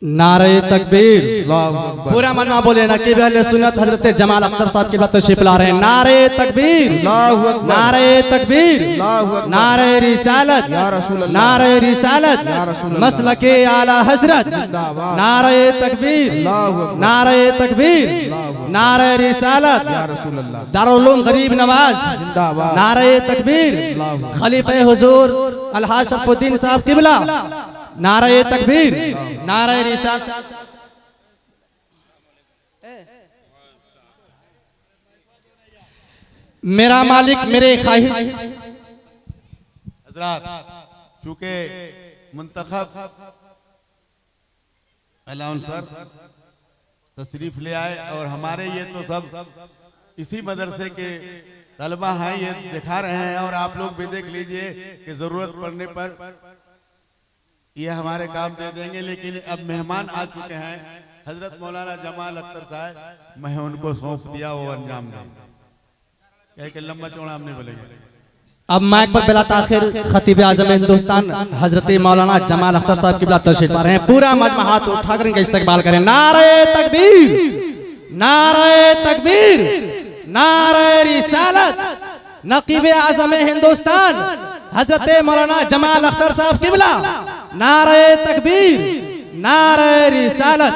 नारे तकबीर। पूरा मजमा बोले ना कि अहले सुन्नत हजरत जमाल अख्तर साहब की बात तशरीफ ला रहे हैं। नारे तकबीर, नारे तकबीर, नारे रिसालत, नारे रिसालत, मसलके आला हजरत, नारे तकबीर, नारे तकबीर, नारे रिसालत, दारुल उलूम गरीब नवाज, नारे तकबीर, खलीफे हुजूर अलहाज शरफुद्दीन साहब किबला, नारे तकबीर, नारे रिसालत। मेरा मालिक मेरे ख्वाहिश। हजरात चूंकि मुंतखब अलाउन सर तशरीफ ले आए और हमारे ये तो सब इसी मदरसे के तलबा हैं, ये दिखा रहे हैं और आप लोग भी देख लीजिए कि जरूरत पड़ने पर ये हमारे काम दे देंगे। लेकिन अब मेहमान आ चुके हैं हजरत मौलाना जमाल अख्तर साहब, मैं उनको सौंप दिया, वो अंजाम देंगे। क्या कि लंबा चौड़ा हम नहीं बोलेंगे। अब माइक पर बिला ताखिर खतीब आजम हिंदुस्तान हजरत मौलाना जमाल अख्तर साहब की बात तशरीफ ला रहे हैं। पूरा मजमा हाथ उठाकर इनका इस्तकबाल करें। नारे तकबीर, नारे तकबीर, नारे रिसालत, नकीब आजम हिंदुस्तान हजरत मौलाना जमाल अख्तर साहब किबला, नारे तकबीर, नारे रिसालत,